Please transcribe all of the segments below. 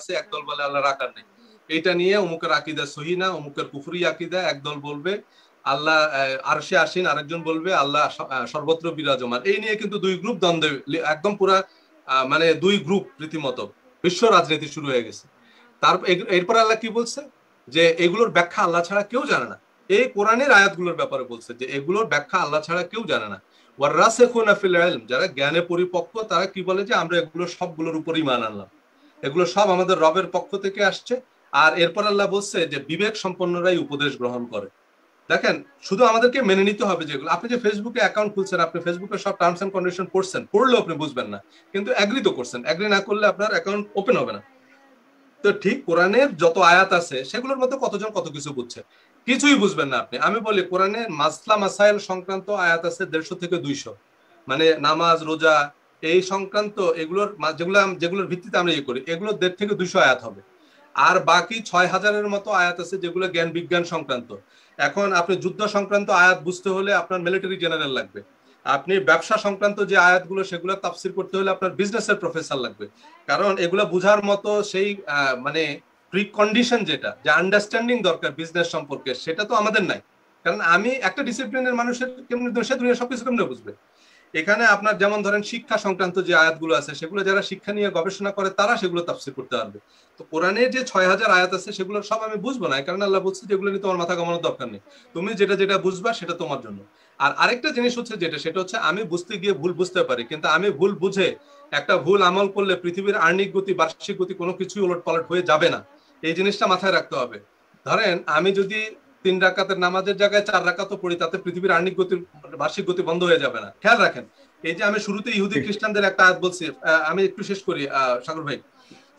আছে, একদল বলে আল্লাহর আকার নেই। এটা নিয়ে অমুকের আকীদা সহিহ না, অমুকের কুফরি আকীদা। একদল বলবে আল্লাহ আরশে আসীন, আরেকজন বলবে আল্লাহ সর্বত্র বিরাজমান। এই নিয়ে কিন্তু দুই গ্রুপ দ্বন্দ্বে, একদম পুরা মানে দুই গ্রুপ রীতিমতো বিশ্ব রাজনীতি শুরু হয়ে গেছে। এরপর আল্লাহ কি বলছে যে এগুলোর ব্যাখ্যা আল্লাহ ছাড়া কেউ জানে না। এই কোরআনের আয়াতগুলোর ব্যাপারে বলছে যে এগুলোর ব্যাখ্যা আল্লাহ ছাড়া কেউ জানে না। ওয়ারাসিখুনা ফিল ইলম, যারা জ্ঞানে পরিপক্ক তারা কি বলে যে আমরা এগুলো সবগুলোর উপর ঈমান আনলাম, এগুলো সব আমাদের রবের পক্ষ থেকে আসছে। আর এরপর আল্লাহ বলছে যে বিবেক সম্পন্নরাই উপদেশ গ্রহণ করে। দেখেন, শুধু আমাদেরকে মেনে নিতে হবে যেগুলো। আপনি যে ফেসবুকে অ্যাকাউন্ট খুলছেন, আপনি ফেসবুকে সব টার্মস এন্ড কন্ডিশন পড়ছেন, পড়লেও আপনি বুঝবেন না, কিন্তু এগ্রি তো করছেন। এগ্রি না করলে আপনার অ্যাকাউন্ট ওপেন হবে না। তো ঠিক কোরআনের যত আয়াত আছে সেগুলোর মধ্যে কতজন কত কিছু বুঝছে, কিছুই বুঝবেন না আপনি। আমি বলি কোরআনে মাসলা মাসাইল সংক্রান্ত আয়াত আছে 150 থেকে 200, মানে নামাজ রোজা এই সংক্রান্ত এগুলোর যেগুলোর ভিত্তিতে আমরা ইয়ে করি, এগুলো 150 থেকে 200 আয়াত হবে। আর বাকি 6000-এর মতো আয়াত আছে যেগুলো জ্ঞান বিজ্ঞান সংক্রান্ত। এখন আপনি যুদ্ধ সংক্রান্ত আয়াত বুঝতে হলে আপনার মিলিটারি জেনারেল লাগবে। আপনি ব্যবসা সংক্রান্ত যে আয়াতগুলো সেগুলো তাফসির করতে হলে আপনার বিজনেসের প্রফেসর লাগবে। কারণ এগুলো বোঝার মতো সেই মানে প্রি কন্ডিশন যেটা, যে আন্ডারস্ট্যান্ডিং দরকার বিজনেস সম্পর্কে, সেটা তো আমাদের নাই। কারণ আমি একটা ডিসিপ্লিনের মানুষের কেমনি সে দুনিয়া সবকিছু কেমনে বুঝবে। এখানে আপনার যেমন ধরেন শিক্ষা সংক্রান্ত যে আয়াতগুলো আছে সেগুলো যারা শিক্ষা নিয়ে গবেষণা করে তারা সেগুলো তাফসীর করতে পারবে। তো কোরআনে যে 6000 আয়াত আছে সেগুলো সব আমি বুঝবো না, কারণ আল্লাহ বলছে যেগুলো নিয়ে তোমার মাথা ঘামানোর দরকার নেই, তুমি যেটা যেটা বুঝবা সেটা তোমার জন্য। আর আরেকটা জিনিস হচ্ছে সেটা হচ্ছে আমি বুঝতে গিয়ে ভুল বুঝতে পারি, কিন্তু আমি ভুল বুঝে একটা ভুল আমল করলে পৃথিবীর আর্নিক গতি বার্ষিক গতি কোনো কিছুই ওলটপালট হয়ে যাবে না। এই জিনিসটা মাথায় রাখতে হবে। ধরেন আমি যদি 3 রাকাতের নামাজের জায়গায় 4 রাকাতও পড়ি, তাতে পৃথিবীর আর্নিক গতির বার্ষিক গতি বন্ধ হয়ে যাবে না। খেয়াল রাখেন, এই যে আমি শুরুতে ইহুদি খ্রিস্টানদের একটা আয়াত বলছি, আমি একটু শেষ করি সাগর ভাই।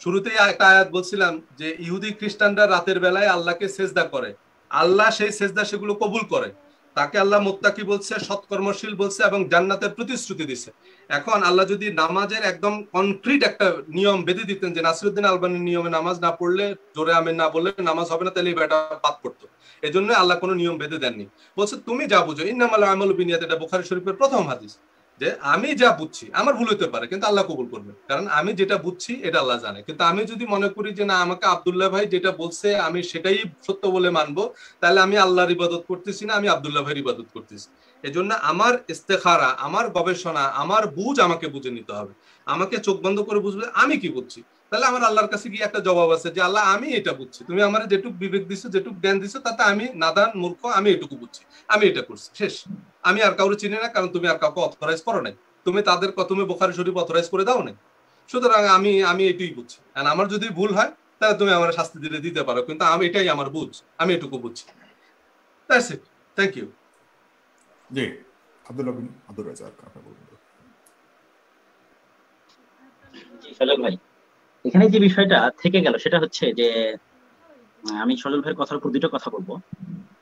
শুরুতেই একটা আয়াত বলছিলাম যে ইহুদি খ্রিস্টানরা রাতের বেলায় আল্লাহকে সেজদা করে, আল্লাহ সেই সেজদা সেগুলো কবুল করে, তাকে আল্লাহ মুত্তাকি বলছে, সৎকর্মশীল বলছে এবং জান্নাতের প্রতিশ্রুতি দিচ্ছে। এখন আল্লাহ যদি নামাজের একদম কনক্রিট একটা নিয়ম বেঁধে দিতেন যে নাসিরুদ্দিন আলবানির নিয়মে নামাজ না পড়লে, জোরে আমিন না বললে নামাজ হবে না, তাহলে এটা বাদ পড়তো। এই জন্য আল্লাহ কোনো নিয়ম বেঁধে দেননি। বলছে তুমি যা বুঝো, ইন্নামাল আমালু বিনিয়াত, এটা বুখারী শরীফের প্রথম হাদিস, যে আমি যা বুঝছি, আমার ভুল হতে পারে কিন্তু আল্লাহ কবুল করবে, কারণ আমি যেটা বুঝছি এটা আল্লাহ জানে। কিন্তু আমি যদি মনে করি যে না, আমাকে আব্দুল্লাহ ভাই যেটা বলছে আমি সেটাই সত্য বলে মানবো, তাহলে আমি আল্লাহর ইবাদত করতেছি না, আমি আব্দুল্লাহ ভাইয়ের ইবাদত করতেছি। এজন্য আমার ইস্তেখারা, আমার গবেষণা, আমার বুঝ আমাকে বুঝে নিতে হবে। আমাকে চোখ বন্ধ করে বুঝবে আমি কি বুঝছি, তাহলে আমার আল্লাহর কাছে গিয়ে একটা জবাব আছে যে আল্লাহ আমি এটা বুঝছি, তুমি আমার যেটুক বিবেক দিছো, যেটুক জ্ঞান দিছো, তাতে আমি নাদান মূর্খ, আমি এটুকু বুঝছি, আমি এটা করছি, শেষ। আমি আর কাউকে চিনি না, কারণ তুমি আর কাউকে অথরাইজ করো নাই, তুমি বুখারী শরীফ অথরাইজ করে দাও নাই। সুতরাং আমি এটাই বুঝছি। আর আমার যদি ভুল হয় তাহলে তুমি আমার শাস্তি দিতে পারো, কিন্তু আমি এটাই আমার বুঝ, আমি এটুকু বুঝছি। That's it. Thank you. জি, আব্দুল রাজ্জাক আপনি বলুন। জি সজল ভাই, এখানে যে বিষয়টা থেকে গেল সেটা হচ্ছে যে আমি সজল ভাইয়ের কথার উপর দুটো কথা বলবো।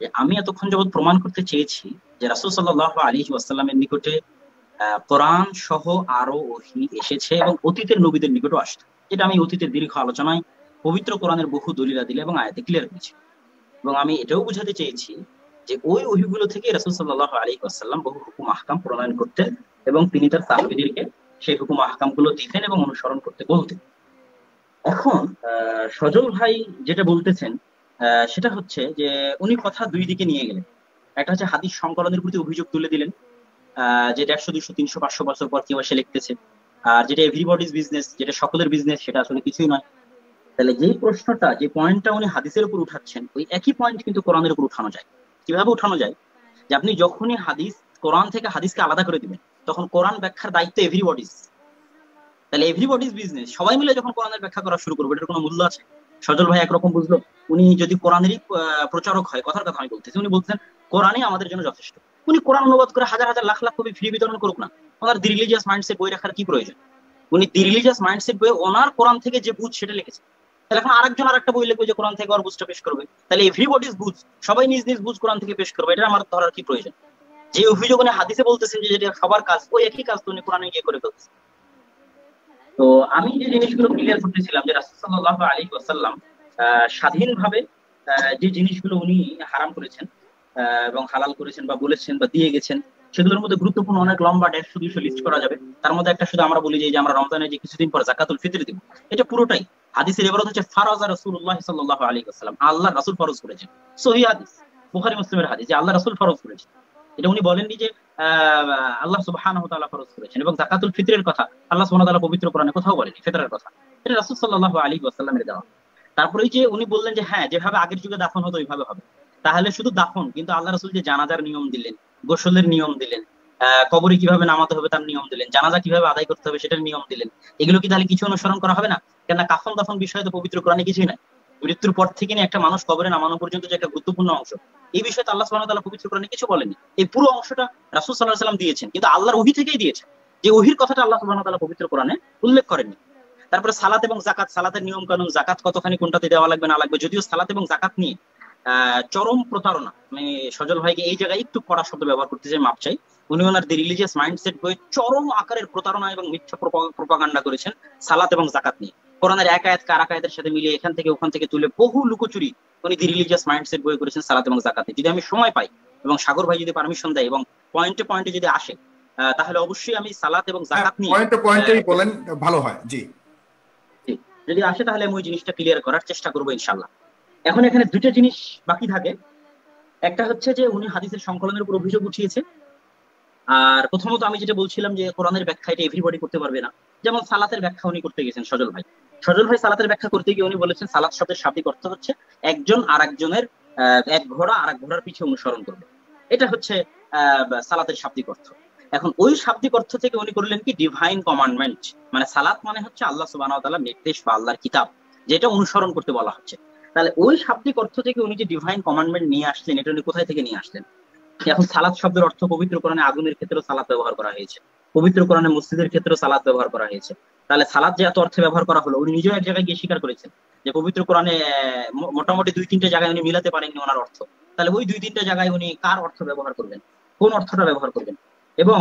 যে আমি এতক্ষণ যাবৎ প্রমাণ করতে চেয়েছি যে রাসূল সাল্লাল্লাহু আলাইহি ওয়াসাল্লামের নিকটে কোরআন সহ আরো ওহী এসেছে এবং অতীতের নবীদের নিকটও আসছে, যেটা আমি অতীতের দীর্ঘ আলোচনায় পবিত্র কোরআনের বহু দলিলা দিলে এবং আয়াতে ক্লিয়ার করেছি। এবং আমি এটাও বুঝাতে চেয়েছি যে ওই ওহীগুলো থেকে রাসূল সাল্লাল্লাহু আলাইহি ওয়াসাল্লাম বহু হুকুম আহকাম প্রণয়ন করতেন এবং তিনি তার সাহাবীদেরকে সেই হুকুম আহকাম গুলো দিতেন এবং অনুসরণ করতে বলতেন। এখন সজল ভাই যেটা বলতেছেন সেটা হচ্ছে যে উনি কথা দুই দিকে নিয়ে গেলেন। একটা হচ্ছে হাদিস সংকলনের প্রতি অভিযোগ তুলে দিলেন, যেটা 100 200 300 500 বছর পর কেউ এসে লিখতেছে, আর যেটা এভরিবডিজ বিজনেস, যেটা সকলের বিজনেস, সেটা আসলে কিছুই নয়। তাহলে যে প্রশ্নটা, যে পয়েন্টটা উনি হাদিসের উপর উঠাচ্ছেন, ওই একই পয়েন্ট কিন্তু কোরআনের উপর উঠানো যায়। কিভাবে উঠানো যায়? যে আপনি যখনই কোরআন থেকে হাদিসকে আলাদা করে দিবেন, তখন কোরআন ব্যাখ্যার দায়িত্ব এভরিবডিজ। তাহলে এভরিবডিজ বিজনেস, সবাই মিলে যখন কোরআনের ব্যাখ্যা করা শুরু করবে, এটার কোনো মূল্য আছে? সজল ভাই একরকম বুঝলো, উনি যদি কোরআনেরই প্রচারক হয়, কথার কথা আমি বলতেছি, উনি বলছেন কোরআনই আমাদের জন্য যথেষ্ট। উনি কোরআন অনুবাদ করে হাজার হাজার লাখ লাখ কপি ফ্রি বিতরণ করুক না, ওনার দি রিলিজিয়াস মাইন্ডসেট বই রাখার কি প্রয়োজন? উনি দি রিলিজিয়াস মাইন্ডসেট বই ওনার কোরআন থেকে যে বুঝ সেটা লিখেছে, তাহলে এখন আরেকজন আরেকটা বই লিখবে যে কোরআন থেকে ওর বুঝটা পেশ করবে, তাহলে এভরিবডিজ বুঝ, সবাই নিজ নিজ বুঝ কোরআন থেকে পেশ করবে, এটা আমার ধরার কি প্রয়োজন? যে অভিযোগ উনি হাদিসে বলতেছেন যে যেটা সবার কাজ, ওই একই কাজ তো উনি কোরআনে গিয়ে করে ফেলতেছে। তো আমি যে জিনিসগুলো ক্লিয়ার করতেছিলাম যে রাসূল সাল্লাল্লাহু আলাইহি ওয়াসাল্লাম স্বাধীনভাবে যে জিনিসগুলো উনি হারাম করেছেন এবং হালাল করেছেন বা বলেছেন বা দিয়ে গেছেন, সেগুলোর মধ্যে গুরুত্বপূর্ণ অনেক লম্বা 150-200 লিস্ট করা যাবে। তার মধ্যে একটা শুধু আমরা বলি যে আমরা রমজানে যে কিছুদিন পর যাকাতুল ফিতর দিব, এটা পুরোটাই হাদিসের ইবারত হচ্ছে ফারাজা রাসূলুল্লাহ সাল্লাল্লাহু আলাইহি ওয়াসাল্লাম, আল্লাহ রাসূল ফরজ করেছেন। সহিহ হাদিস, বুখারী মুসলিমের হাদিস যে আল্লাহ রাসূল ফরজ করেছেন। এটা উনি বলেননি যে আল্লাহ সুবহানাহু ওয়া তাআলা ফরজ করেছেন। এবং যাকাতুল ফিতরের কথা আল্লাহ সুবহানাহু ওয়া তাআলা পবিত্র কোরআনে কোথাও বলেনি, ফিতরের কথা এটা রাসূল সাল্লাল্লাহু আলাইহি ওয়াসাল্লামের দেওয়া। তারপরে যে উনি বললেন যে হ্যাঁ, যেভাবে আগের যুগে দাফন হতো ওইভাবে হবে। তাহলে শুধু দাফন, কিন্তু আল্লাহ রাসূল যে জানাজার নিয়ম দিলেন, গোসলের নিয়ম দিলেন, কবরে কিভাবে নামাতে হবে তার নিয়ম দিলেন, জানাজা কিভাবে আদায় করতে হবে সেটার নিয়ম দিলেন, এগুলো কি তাহলে কিছু অনুসরণ করা হবে না? কেননা কাফন দাফন বিষয়ে তো পবিত্র কোরআনে কিছুই নাই। মৃত্যুর পর থেকে নিয়ে একটা মানুষ কবরে নামানো পর্যন্ত যে একটা গুরুত্বপূর্ণ অংশ, এই বিষয়ে তো আল্লাহ সুবহানাহু ওয়া তাআলা পবিত্র কোরআনে কিছু বলেনি। এই পুরো অংশটা রাসূল সাল্লাল্লাহু আলাইহি ওয়াসাল্লাম দিয়েছেন, কিন্তু আল্লাহর ওহী থেকেই দিয়েছেন, যে ওহীর কথাটা আল্লাহ সুবহানাহু ওয়া তাআলা পবিত্র কোরআনে উল্লেখ করেননি। তারপরে সালাত এবং যাকাত, সালাতের নিয়ম কানুন, যাকাত কতখানি কোনটাতে দেওয়া লাগবে না লাগবে, যদিও সালাত এবং যাকাত নিয়ে চরম প্রতারণা, আমি সজল ভাইকে এই জায়গায় একটু কড়া শব্দ ব্যবহার করতে চাই, মাপ চাই। উনি ওনার দি রিলিজিয়াস মাইন্ডসেট বই চরম আকারের প্রতারণা এবং মিথ্যা প্রপাগান্ডা করেছেন সালাত এবং যাকাত নিয়ে। কোরআনের এক আয়াত কার আয়াতের সাথে মিলিয়ে এখান থেকে ওখান থেকে তুলে বহু লুকোচুরি উনি দি রিলিজিয়াস মাইন্ডসেট বই করেছেন সালাত এবং যাকাতে। যদি আমি সময় পাই এবং সাগর ভাই যদি পারমিশন দেয় এবং পয়েন্টে পয়েন্টে যদি আসে, তাহলে অবশ্যই আমি সালাত এবং যাকাত নিয়ে পয়েন্টেই বলেন, ভালো হয়। জি, যদি আসে তাহলে আমি ওই জিনিসটা ক্লিয়ার করার চেষ্টা করবো ইনশাআল্লাহ। এখন এখানে দুইটা জিনিস বাকি থাকে। একটা হচ্ছে যে উনি হাদিসের সংকলনের উপর অভিযোগ উঠিয়েছে। আর প্রথমত আমি যেটা বলছিলাম যে কোরআনের ব্যাখ্যা এটা এভরিবডি করতে পারবে না। যেমন সালাতের ব্যাখ্যা উনি করতে গেছেন সজল ভাই সালাতের ব্যাখ্যা করতে গিয়ে উনি বলেছেন সালাত শব্দের শাব্দিক অর্থ হচ্ছে একজন আরেকজনের এক ঘোড়া আরেক ঘোড়ার পিছে অনুসরণ করবে, এটা হচ্ছে সালাতের শাব্দিক অর্থ। এখন ওই শাব্দিক অর্থ থেকে উনি করলেন কি ডিভাইন কমান্ডমেন্ট, মানে সালাত মানে হচ্ছে আল্লাহ সুবহানাহু ওয়া তাআলার নির্দেশ বা আল্লাহর কিতাব, যেটা অনুসরণ করতে বলা হচ্ছে। তাহলে ওই শাব্দিক অর্থ থেকে উনি যে ডিভাইন কমান্ডমেন্ট নিয়ে আসলেন, এটা উনি কোথায় থেকে নিয়ে আসলেন? এখন সালাত শব্দের অর্থ পবিত্র কোরআনে আগুনের ক্ষেত্রে সালাত ব্যবহার করা হয়েছে, পবিত্র কোরআনে মসজিদের ক্ষেত্রে সালাত ব্যবহার করা হয়েছে। তাহলে সালাত যে এত অর্থে ব্যবহার করা হলো, উনি নিজেও এক জায়গায় গিয়ে স্বীকার করেছেন যে পবিত্র কোরআনে মোটামুটি 2-3টে জায়গায় উনি মিলাতে পারেননি ওনার অর্থ। তাহলে ওই 2-3টে জায়গায় উনি কার অর্থ ব্যবহার করবেন, কোন অর্থটা ব্যবহার করবেন? এবং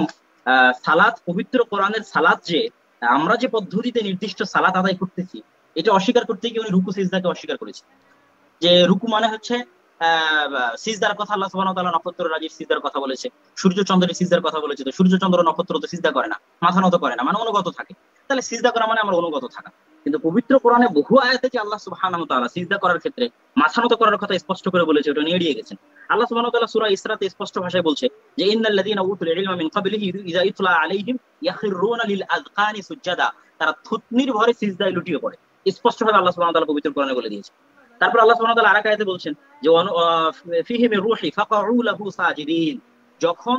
সালাত, পবিত্র কোরআনের সালাত যে আমরা যে পদ্ধতিতে নির্দিষ্ট সালাত আদায় করতেছি, এটা অস্বীকার করতে গিয়ে উনি রুকু সিজদাকে অস্বীকার করেছেন। যে রুকু মানে হচ্ছে সিজদার কথা আল্লাহ সুবহানাহু ওয়া তাআলা নক্ষত্র রাজির সিজদার কথা বলেছে, সূর্য চন্দ্রের সিজদার কথা বলেছে। তো সূর্য চন্দ্র নক্ষত্র তো সিজদা করে না, মাথা নত করে না, মানে অনুগত থাকে। তাহলে সিজদা করা মানে আমার অনুগত থাকা। কিন্তু পবিত্র কোরআনে বহু আয়াতে যে আল্লাহ সুবহানাহু ওয়া তাআলা সিজদা করার ক্ষেত্রে মাথা নত করার কথা স্পষ্ট করে বলেছে, ওটা নিয়ে এড়িয়ে গেছেন। আল্লাহ সুবহানাহু ওয়া তাআলা সূরা ইসরাতে স্পষ্ট ভাষায় বলছে যে ইন্নাল্লাযীনা উতুল ইলমা মিন ক্বাবলিহি ইযা ইতলা আলাইহিম ইয়াখিরুনা লিল আযকানি সুজদা, তারা থুতনির ভরে সিজদায় লুটিয়ে পড়ে। স্পষ্টভাবে আল্লাহ সুবহানাহু ওয়া তাআলা পবিত্র কোরআনে বলে দিয়েছে। তারপর আল্লাহ সুবহানাহু ওয়া তাআলা আরেক আয়াতে বলছেন যে ফীহি মির রূহি ফাকউ লাহু সাজিদিন, যখন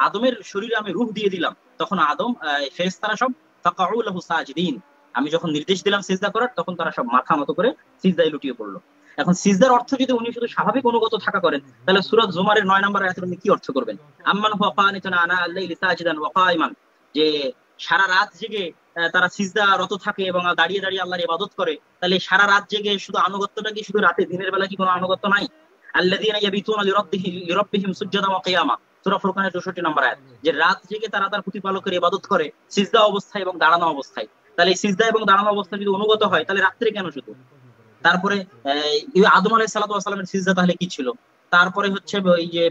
আদমের শরীরে আমি রূহ দিয়ে দিলাম, তখন আদম ফেরেশতারা সব ফাকউ লাহু সাজিদিন, আমি যখন নির্দেশ দিলাম সিজদা করার, তখন তারা সব মাথা নত করে সিজদায় লুটিয়ে পড়লো। এখন সিজদার অর্থ যদি উনি শুধু স্বাভাবিক অনুগত থাকা করেন, তাহলে সূরা জুমারের 9 নম্বর আয়াতে উনি কি অর্থ করবেন? আম্মান হুয়া কানিতুন আনা আল-লাইলি সাজিদান ওয়া কাইমান, যে সারা রাত জেগে তারা সিজদারত থাকে এবং দাঁড়িয়ে দাঁড়িয়ে আল্লাহর ইবাদত করে। তাহলে সারা রাত জেগে শুধু আনুগত্যটা কি শুধু রাতে, দিনের বেলা কি কোনো আনুগত্য নাই? আল্লাযীনা ইয়াবিতুনা লিরাব্বিহিম সুজদান ওয়া কিয়ামা, সূরা ফুরকানের 64 নম্বর আয়াত, যে রাত জেগে তারা তার প্রতিপালকের ইবাদত করে সিজদা অবস্থায় এবং দাঁড়ানো অবস্থায়। তাহলে সিজদা এবং দাঁড়ানো অবস্থায় যদি অনুগত হয়, তাহলে রাত্রে কেন শুধু? তারপরে আদম আলাইহিস সালাতু ওয়াস সালামের সিজদা তাহলে কি ছিল? তারপরে হচ্ছে ওই যে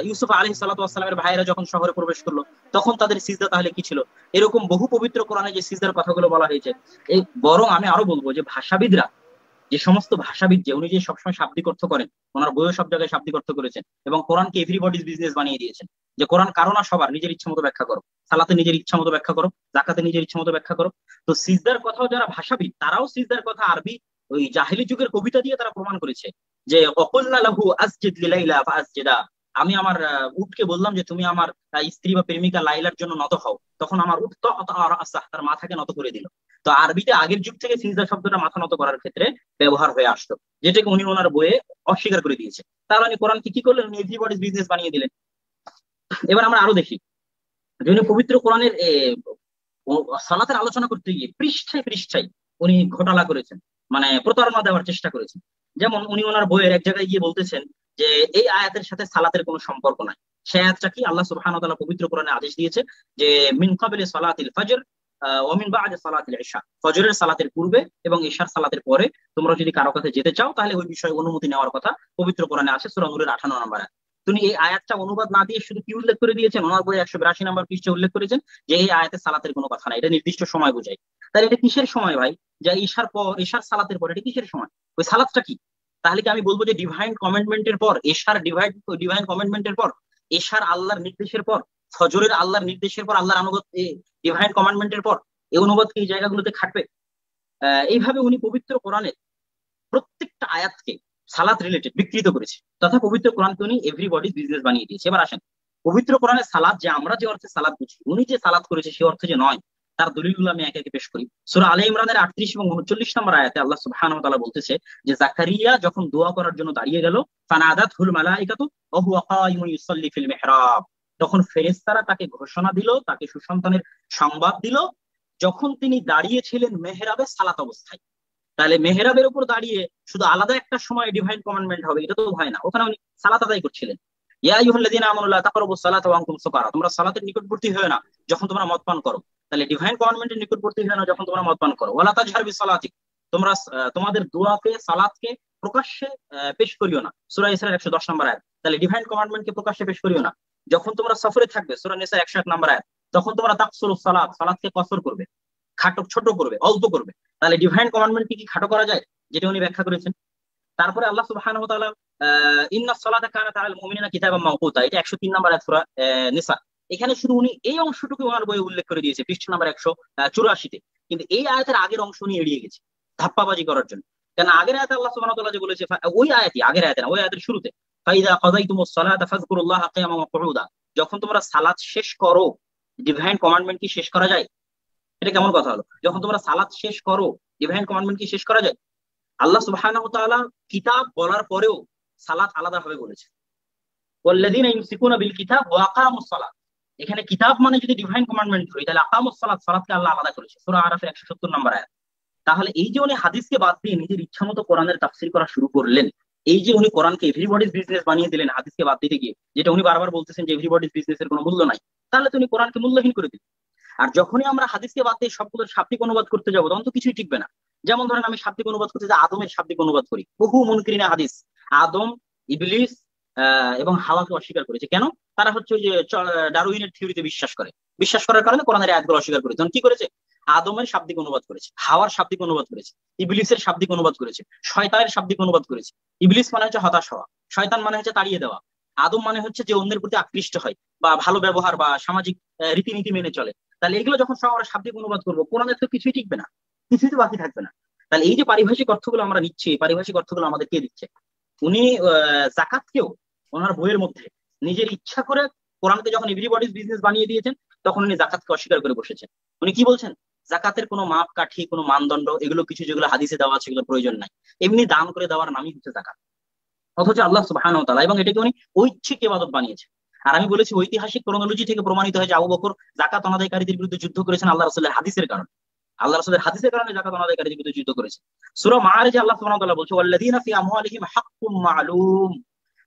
ইউসুফ আলাইহিস সালাতু ওয়াস সালামের ভাইয়েরা যখন শহরে প্রবেশ করলো, তখন তাদের সিজদা তাহলে কি ছিল? এরকম বহু পবিত্র কোরআনে যে সিজদার কথাগুলো বলা হয়েছে, এই বরং আমি আরো বলবো যে ভাষাবিদরা, যে সমস্ত ভাষাবিদ যে উনি যে সবসময় শাব্দিক অর্থ করেন, ওনার বইও সব জায়গায় শাব্দিক অর্থ করেছেন এবং কোরআনকে এভরিবডিজ বিজনেস বানিয়ে দিয়েছেন। যে কোরআন কারো না সবার, নিজের ইচ্ছা মতো ব্যাখ্যা করো, সালাতে নিজের ইচ্ছা মতো ব্যাখ্যা করো, যাকাতে নিজের ইচ্ছা মতো ব্যাখ্যা করো। তো সিজদার কথাও যারা ভাষাবিদ, তারাও সিজদার কথা আরবি ওই জাহিলি যুগের কবিতা দিয়ে তারা প্রমাণ করেছে যে ওয়াকুলনা লাহু আসজিদ লিলাইলা ফাসজিদা, আমি আমার উটকে বললাম যে তুমি আমার স্ত্রী বা প্রেমিকা লাইলার জন্য নত হও, তখন আমার উট তার মাথাকে নত করে দিল। তো আরবিতে আগের যুগ থেকে সিজদা শব্দটা মাথা নত করার ক্ষেত্রে ব্যবহার হয়ে আসতো, যেটাকে উনি ওনার বইয়ে অস্বীকার করে দিয়েছে। তাহলে উনি কোরআনকে কি করলেন? এভরিবডিজ বিজনেস বানিয়ে দিলেন। এবার আমরা আরো দেখি যে উনি পবিত্র কোরআনের সালাতের আলোচনা করতে গিয়ে পৃষ্ঠায় পৃষ্ঠায় উনি ঘোটালা করেছেন, মানে প্রতারণা দেওয়ার চেষ্টা করেছেন। যেমন উনি ওনার বইয়ের এক জায়গায় গিয়ে বলতেছেন যে এই আয়াতের সাথে সালাতের কোনো সম্পর্ক নাই। সেই আয়াতটা কি? আল্লাহ সুবহানাহু ওয়া তাআলা পবিত্র কোরআনে আদেশ দিয়েছে যে মিন ক্বাবলি সালাতিল ফজর ওয়া মিন বা'দি সালাতিল ইশা, ফজরের সালাতের পূর্বে এবং ইশার সালাতের পরে তোমরা যদি কারো কাছে যেতে চাও, তাহলে ওই বিষয়ে অনুমতি নেওয়ার কথা পবিত্র কোরআনে আছে, সূরা নূরের 58 নম্বর আয়াত। তিনি এই আয়াতটা অনুবাদ না দিয়ে শুধু কি উল্লেখ করে দিয়েছেন, ওনার বই 182 নম্বর পৃষ্ঠা উল্লেখ করেছেন যে এই আয়াতে সালাতের কোনো কথা নাই, এটা নির্দিষ্ট সময় বোঝায়। তাহলে এটা কিসের সময় ভাই? যে ঈশার পর, ঈশার সালাতের পর, এটা কিসের সময়? ওই সালাতটা কি? তাহলে কি আমি বলবো যে ডিভাইন কমান্ডমেন্টের পর, ঈশার ডিভাইন কমান্ডমেন্টের পর, ঈশার আল্লাহর নির্দেশের পর, ফজরের আল্লাহর নির্দেশের পর, আল্লাহর অনুগত ডিভাইন কমান্ডমেন্টের পর এই অনুবাদ কি এই জায়গাগুলোতে খাটবে? এইভাবে উনি পবিত্র কোরআনের প্রত্যেকটা আয়াতকে সালাত রিলেটেড বিকৃত করেছে, তথা পবিত্র কোরআনকে উনি এভরিবডিজ বিজনেস বানিয়ে দিয়েছে। এবার আসেন, পবিত্র কোরআনের সালাত যে আমরা যে অর্থে সালাত বুঝি, উনি যে সালাত করেছে সে অর্থে যে নয়, তার দলিলগুলো আমি একে একে পেশ করি। সূরা আলে ইমরানের 38 এবং 39 নম্বর আয়াতে আল্লাহ সুবহানাহু ওয়া তাআলা বলতেছে যে জাকারিয়া যখন দোয়া করার জন্য দাঁড়িয়ে গেল, ফানাদাতহুল মালাইকাতু ওয়া হুয়া কায়িমুন ইউসাল্লি ফিল মিহরাব, তখন ফেরেশতারা তাকে ঘোষণা দিল, তাকে সুসন্তানের সংবাদ দিল, যখন তিনি দাঁড়িয়েছিলেন মেহরাবে সালাত অবস্থায়। তাহলে মেহরাবের উপর দাঁড়িয়ে শুধু আলাদা একটা সময় ডিভাইন কমান্ডমেন্ট হবে, এটা তো হয় না। ওখানে উনি সালাত আদায় করছিলেন। ইয়া আইয়ুহাল্লাযীনা আমানু লা তাকরাবুস সালাতা ওয়া আনতুম সুকারা, তোমরা সালাতের নিকটবর্তী হয়ো না যখন তোমরা মদ পান করো। তাহলে ডিভাইন কমান্ডমেন্টের নিকটবর্তী হয়ো না যখন তোমরা মদ পান করো। ওয়ালা তাজহার বিসসালাতিক, তোমরা তোমাদের দোয়াকে, সালাতকে প্রকাশ্যে পেশ করিও না, সূরা ইসরার 110 নম্বর আয়াত। তাহলে ডিভাইন কমান্ডমেন্টকে প্রকাশ্যে পেশ করিও না। যখন তোমরা সফরে থাকবে, সূরা নিসা 101 নম্বর আয়াত, তখন তোমরা তাকসুরুস সালাত, সালাতকে কসর করবে, খাটো ছোট করবে, অল্প করবে। তাহলে ডিভাইন কমান্ডমেন্ট কি খাটো করা যায়, যেটা উনি ব্যাখ্যা করেছেন। তারপরে আল্লাহ সুবহানাহু ওয়া তাআলা ইন্নাস সালাতা কানাত আলাল মুমিনিনা কিতাবাম মাওকুতা, এটা 103 নম্বর আয়াত সূরা নিসা। এখানে শুধু উনি এই অংশটুকু ওনার বইয়ে উল্লেখ করে দিয়েছে পৃষ্ঠা নাম্বার 184-তে, কিন্তু এই আয়াতের আগের অংশ উনি এড়িয়ে গেছে ধাপ্পাবাজি করার জন্য। কেন আগের আয়াতে আল্লাহ সুবহানাহু ওয়া তাআলা যে বলেছে, ওই আয়াতই, আগের আয়াতে না, ওই আয়াতের শুরুতে, ফাইযা কাযাইতুমুস সালাতা ফাযকুরুল্লাহা কিয়ামান ওয়া কুউদা, যখন তোমরা সালাত শেষ করো। ডিভাইন কমান্ডমেন্ট কি শেষ করা যায়? এটা কেমন কথা হলো? যখন তোমরা সালাত শেষ করো, ডিভাইন কমান্ডমেন্ট কি শেষ করা যায়? আল্লাহ সুবহানাহু ওয়া তাআলা কিতাব বলার পরেও সালাত আলাদাভাবে বলেছে, ওয়াল্লাযীনা ইউমসিকুনা বিল কিতাব ওয়া আকামুস সালাত। এখানে কিতাব মানে যদি ডিভাইন কমান্ডমেন্ট ধরি, তাহলে আকামুস সালাত, সালাতকে আল্লাহ আলাদা করেছে, সূরা আরাফের 170 নম্বর আয়াত। তাহলে এই যে উনি হাদিসকে বাদ দিয়ে নিজের ইচ্ছামতো কোরআনের তাফসীর করা শুরু করলেন, এই যে উনি কোরআনকে এভরিবডিজ বিজনেস বানিয়ে দিলেন হাদিসকে বাদ দিতে গিয়ে, যেটা উনি বারবার বলতেছেন যে এভরিবডিজ বিজনেসের কোনো মূল্য নাই, তাহলে তো উনি কোরআনকে মূল্যহীন করে দিলেন। আর যখনই আমরা হাদিসকে বাদ দিয়ে সবগুলোর শাব্দিক অনুবাদ করতে যাবো, তখন তো কিছুই টিকবে না। যেমন ধরেন আমি শাব্দিক অনুবাদ করতে যে আদমের শাব্দিক অনুবাদ করি, বহু মুনকিরিনা হাদিস আদম, ইবলিস এবং হাওয়াকে অস্বীকার করেছে। কেন? তারা হচ্ছে ওই যে ডারউইনের থিওরিতে বিশ্বাস করার কারণে কোরআনের আয়াতগুলো অস্বীকার করেছে। তখন কি করেছে? আদমের শাব্দিক অনুবাদ করেছে, হাওয়ার শাব্দিক অনুবাদ করেছে, ইবলিসের শাব্দিক অনুবাদ করেছে, শয়তানের শাব্দিক অনুবাদ করেছে। ইবলিস মানে হচ্ছে হতাশ হওয়া, শয়তান মানে হচ্ছে তাড়িয়ে দেওয়া, আদম মানে হচ্ছে যে অন্যের প্রতি আকৃষ্ট হয় বা ভালো ব্যবহার বা সামাজিক রীতিনীতি মেনে চলে। তাহলে এগুলো যখন সব আমরা শাব্দিক অনুবাদ করবো, কোরআনের তো কিছুই টিকবে না, কিছুই তো বাকি থাকবে না। তাহলে এই যে পারিভাষিক অর্থগুলো আমরা নিচ্ছি, এই পারিভাষিক অর্থগুলো আমাদের কে দিচ্ছে? উনি যাকাতকেও ওনার বইয়ের মধ্যে নিজের ইচ্ছা করে কোরআনকে যখন এভরিবডিজ বিজনেস বানিয়ে দিয়েছেন, তখন উনি যাকাতকে অস্বীকার করে বসেছেন। উনি কি বলছেন? যাকাতের কোনো মাপ কাঠি, কোনো মানদণ্ড, এগুলো কিছু যেগুলো হাদিসে দেওয়া আছে সেগুলো প্রয়োজন নাই, এমনি দান করে দেওয়ার নামই হচ্ছে যাকাত। অথচ আল্লাহ সুবহানাহু ওয়া তাআলা এবং এটাকে উনি ঐচ্ছিক ইবাদত বানিয়েছে। আর আমি বলেছি ঐতিহাসিক ক্রোনোলজি থেকে প্রমাণিত হয় যে আবু বকর যাকাত অনাদায়কারীদের বিরুদ্ধে যুদ্ধ করেছেন আল্লাহ রাসূলের হাদিসের কারণে। আল্লাহ রাসূলের হাদিসের কারণে যাকাত অনাদায়কারীদের বিরুদ্ধে যুদ্ধ করেছে। সূরা মাআরিজে আল্লাহ সুবহানাহু ওয়া তাআলা বলছে, ওয়াল্লাযীনা ফি আমওয়ালিহিম হাক্কুম মা'লুম,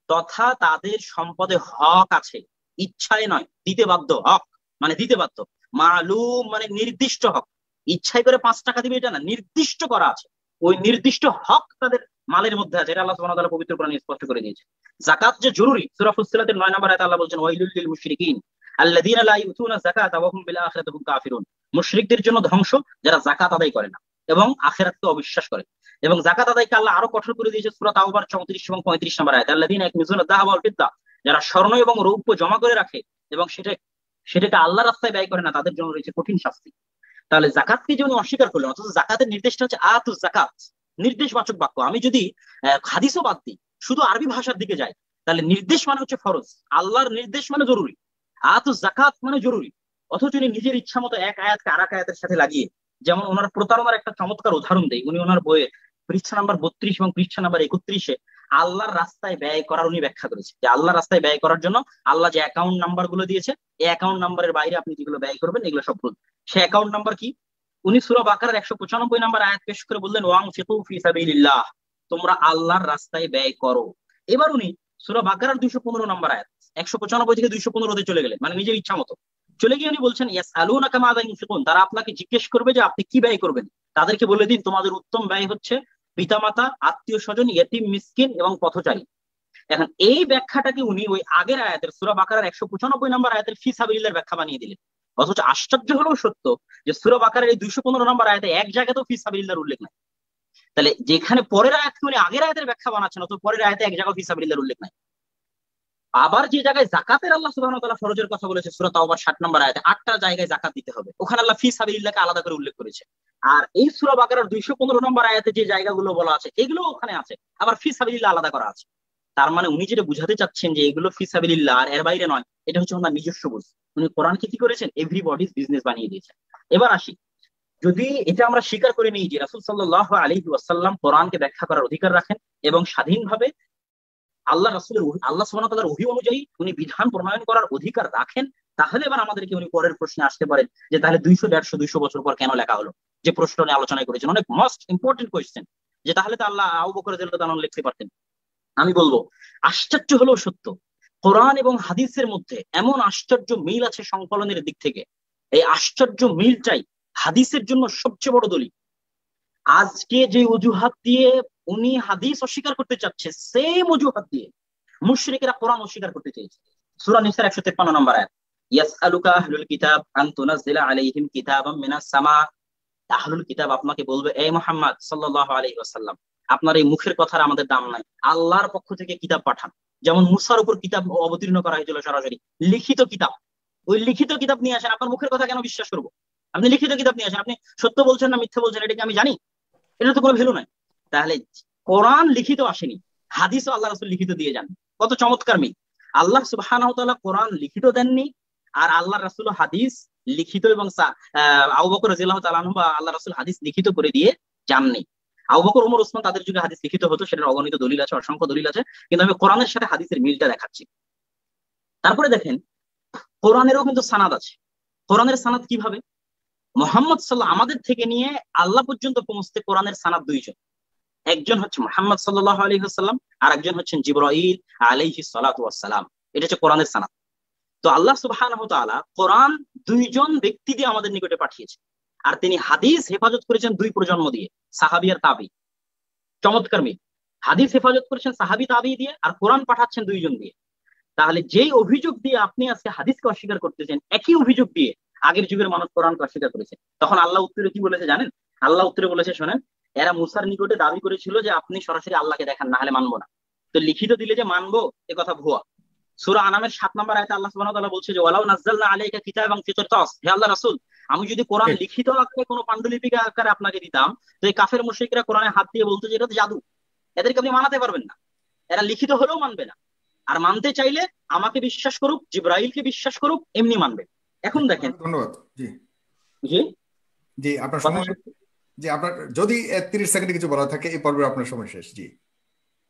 তথা তাদের সম্পদে হক আছে, ইচ্ছায় নয়, দিতে বাধ্য। হক মানে দিতে বাধ্য, মা'লুম মানে নির্দিষ্ট হক। ইচ্ছায় করে 5 টাকা দিবে এটা না, নির্দিষ্ট করা আছে, ওই নির্দিষ্ট হক তাদের মালের মধ্যে আছে। এটা আল্লাহ সুবহানাহু ওয়া তাআলা পবিত্র কোরআনে স্পষ্ট করে দিয়েছে। যাকাত যে জরুরি, সূরা ফুসসিলাতের 9 নম্বর আয়াতে আল্লাহ বলছেন, ওয়াইলুল লিল মুশরিকিন আল্লাযীনা লা ইউতুনা যাকাতা ওয়া হুম বিল আখিরাতি হুম কাফিরুন, মুশরিকদের জন্য ধ্বংস যারা যাকাত আদায় করে না এবং আখিরাতকে অবিশ্বাস করে। এবং যাকাত আদায়কে আল্লাহ আরো কঠোর করে দিয়েছে সূরা তাওবার 34 এবং 35 নম্বর আয়াতে, আল্লাযীনা ইয়াকনিজুনা যাহাবা ওয়াল ফিদ্দা, যারা স্বর্ণ এবং রৌপ্য জমা করে রাখে এবং সেটাকে আল্লাহর রাস্তায় ব্যয় করে না, তাদের জন্য রয়েছে কঠিন শাস্তি। তাহলে যাকাতকে যে উনি অস্বীকার করলেন, অথচ যাকাতের নির্দেশটা হচ্ছে আতুজ যাকাত, নির্দেশবাচক বাক্য। আমি যদি হাদিসও বাদ দিই, শুধু আরবি ভাষার দিকে যাই, তাহলে নির্দেশ মানে হচ্ছে ফরজ, আল্লাহর নির্দেশ মানে জরুরি, আতুজ যাকাত মানে জরুরি। অথচ উনি নিজের ইচ্ছা মতো এক আয়াতকে আরেক আয়াতের সাথে লাগিয়ে, যেমন ওনার প্রতারণার একটা চমৎকার উদাহরণ দেয় উনি ওনার বইয়ে পৃষ্ঠা নাম্বার 32 এবং পৃষ্ঠা নাম্বার 31-এ আল্লাহর রাস্তায় ব্যয় করার উনি ব্যাখ্যা করেছে যে আল্লাহর রাস্তায় ব্যয় করার জন্য আল্লাহ যে অ্যাকাউন্ট নাম্বার গুলো দিয়েছে, এই অ্যাকাউন্ট নাম্বারের বাইরে আপনি যেগুলো ব্যয় করবেন এগুলো সব ভুল। সে অ্যাকাউন্ট নাম্বার কি? উনি সূরা বাকারার 195 নম্বর আয়াত পেশ করে বললেন, ওয়ানফিকু ফি সাবিলিল্লাহ, তোমরা আল্লাহর রাস্তায় ব্যয় করো। এবার উনি সূরা বাকারার 215 নম্বর আয়াত 195 থেকে 215-তে চলে গেলেন, মানে নিজের ইচ্ছা মতো চলে গিয়ে উনি বলছেন, ইয়াসআলুনাকা মাযা ইউনফিকুন, তারা আপনাকে জিজ্ঞেস করবে যে আপনি কি ব্যয় করবেন, তাদেরকে বলে দিন তোমাদের উত্তম ব্যয় হচ্ছে পিতামাতা, আত্মীয় স্বজন, ইয়েতিম, মিসকিন এবং পথচারী। এখন এই ব্যাখ্যাটাকে উনি ওই আগের আয়াতের সূরা বাকারার 195 নম্বর আয়াতের ফি সাবিলিল্লাহর ব্যাখ্যা বানিয়ে দিলেন। অথচ আশ্চর্য হলেও সত্য যে সূরা বাকারার এই 215 নম্বর আয়াতে এক জায়গাতেও ফি সাবিলিল্লাহর উল্লেখ নাই। তাহলে যেখানে পরের আয়াতকে উনি আগের আয়াতের ব্যাখ্যা বানাচ্ছেন, অথচ পরের আয়াতে এক জায়গায় ফি সাবিলিল্লাহর উল্লেখ নাই। আবার যে জায়গায় জাকাতের আল্লাহ সুবহানাহু ওয়া তাআলা ফরজের কথা বলেছে সূরা তাওবার 60 নম্বর আয়াতে, 8টা জায়গায় জাকাত দিতে হবে, ওখানে আল্লাহ ফি সাবিলিল্লাহকে আলাদা করে উল্লেখ করেছে। আর এই সূরা বাকারার 215 নম্বর আয়াতে যে জায়গাগুলো বলা আছে এগুলো ওখানে আছে, আবার ফি সাবিলিল্লাহ আলাদা করা আছে। তার মানে উনি যেটা বুঝাতে চাচ্ছেন যে এগুলো ফি সাবিলিল্লাহ আর এর বাইরে নয়, এটা হচ্ছে ওনার নিজস্ব বুঝ। উনি কোরআনকে কি করেছেন? এভরিবডিজ বিজনেস বানিয়ে দিয়েছেন। এবার আসি, যদি এটা আমরা স্বীকার করে নিই যে রাসূল সাল্লাল্লাহু আলাইহি ওয়াসাল্লাম কোরআনকে ব্যাখ্যা করার অধিকার রাখেন এবং স্বাধীনভাবে আল্লাহ সুবহানাহু ওয়া তাআলার ওহী অনুযায়ী উনি বিধান প্রণয়ন করার অধিকার রাখেন, তাহলে এবার আমাদেরকে উনি পরের প্রশ্নে আসতে পারেন যে তাহলে 200, 150, 200 বছর পর কেন লেখা হলো? যে প্রশ্ন নিয়ে আলোচনা করেছেন, অনেক মোস্ট ইম্পর্টেন্ট কোয়েশ্চেন, যে তাহলে তো আল্লাহ আবু বকর রাদিয়াল্লাহু তাআলা লিখতে পারতেন। আমি বলবো আশ্চর্য হলেও সত্য, কোরআন এবং হাদিসের মধ্যে এমন আশ্চর্য মিল আছে সংকলনের দিক থেকে, এই আশ্চর্য মিলটাই হাদিসের জন্য সবচেয়ে বড় দলিল। আজকে যে অজুহাত দিয়ে উনি হাদিস অস্বীকার করতে চাচ্ছে, সেম অজুহাত দিয়ে মুশরিকরা কোরআন অস্বীকার করতে চেয়েছে। সূরা নিসার 153 নম্বর আয়াত, ইয়াসআলুকা আহলুল কিতাব আন তুনাজ্জিলা আলাইহিম কিতাবাম মিনাস সামা। আহলুল কিতাব আপনাকে বলবে, এই মুহাম্মদ সাল্লাল্লাহু আলাইহি ওয়াসাল্লাম, আপনার এই মুখের কথার আমাদের দাম নাই, আল্লাহর পক্ষ থেকে কিতাব পাঠান। যেমন মুসার উপর কিতাব অবতীর্ণ করা হয়েছিল সরাসরি, লিখিত কিতাব, ওই লিখিত কিতাব নিয়ে আসেন। আপনার মুখের কথা কেন বিশ্বাস করবো? আপনি লিখিত কিতাব নিয়ে আসেন, আপনি সত্য বলছেন না মিথ্যা বলছেন এটা কি আমি জানি? এটা তো কোনো ভ্যালু নাই। তাহলে কোরআন লিখিত আসেনি, হাদিসও আল্লাহ রাসূল লিখিত দিয়ে যান। কত চমৎকার মিল! আল্লাহ সুবহানাহু ওয়া তাআলা কোরআন লিখিত দেননি, আর আল্লাহ রাসূল হাদিস লিখিত এবং আবু বকর রাদিয়াল্লাহু তাআলা আনহু বা আল্লাহ রাসূল হাদিস লিখিত করে দিয়ে যাননি। আবু বকর, ওমর, ওসমান তাদের যুগে হাদিস লিখিত হতো, সেটার অগণিত দলিল আছে, অসংখ্য দলিল আছে, কিন্তু আমি কোরআনের সাথে হাদিসের মিলটা দেখাচ্ছি। তারপরে দেখেন, কোরআনেরও কিন্তু সানাদ আছে। কোরআনের সানাদ কিভাবে? মুহাম্মদ সাল্লাল্লাহু আমাদের থেকে নিয়ে আল্লাহ পর্যন্ত পৌঁছতে কোরআনের সানাদ দুইজন, একজন হচ্ছে মুহাম্মদ সাল্লাল্লাহু আলাইহি ওয়াসাল্লাম, আর একজন হচ্ছেন জিবরাইল আলাইহিস সালাতু ওয়াস সালাম। এটা হচ্ছে কোরআনের সানাদ। তো আল্লাহ সুবহানাহু ওয়া তাআলা কোরআন দুইজন ব্যক্তি দিয়ে আমাদের নিকটে পাঠিয়েছে, আর তিনি হাদিস হেফাজত করেছেন দুই প্রজন্ম দিয়ে, সাহাবী আর তাবী। চমৎকার মিল! হাদিস হেফাজত করেছেন সাহাবী তাবী দিয়ে, আর কোরআন পাঠাচ্ছেন দুইজন দিয়ে। তাহলে যেই অভিযোগ দিয়ে আপনি আজকে হাদিসকে অস্বীকার করতেছেন, একই অভিযোগ দিয়ে আগের যুগের মানুষ কোরআনকে অস্বীকার করেছে। তখন আল্লাহ উত্তরে কি বলেছে জানেন? আল্লাহ উত্তরে বলেছে, শোনেন, এরা মুসার নিকটে দাবি করেছিল যে আপনি সরাসরি আল্লাহকে দেখান, না হলে মানবো না। তো লিখিত দিলে যে মানবো, এ কথা ভুয়া। সূরা আনামের 7 নম্বর আয়াতে আল্লাহ সুবহানাহু ওয়া তাআলা বলছে যে ওয়ালাউ নাযালনা আলাইকা কিতাবান ফি কিরতাস, হে আল্লাহ রাসূল, আমি যদি কোরআন লিখিত আকারে কোনো পান্ডুলিপি আকারে আপনাকে দিতাম, তো এই কাফের মুশরিকরা কোরআনে হাত দিয়ে বলতো যে এটা তো জাদু, এদেরকে আপনি মানাতে পারবেন না, এরা লিখিত হলেও মানবে না। আর মানতে চাইলে আমাকে বিশ্বাস করুক, জিবরাইলকে বিশ্বাস করুক, এমনি মানবে। এখন দেখেন, ধন্যবাদ। জি জি জি, আপনার সময়, জি আপনার যদি 30 সেকেন্ডে কিছু বলা থাকে এই পর্বে আপনার সময় শেষ। জি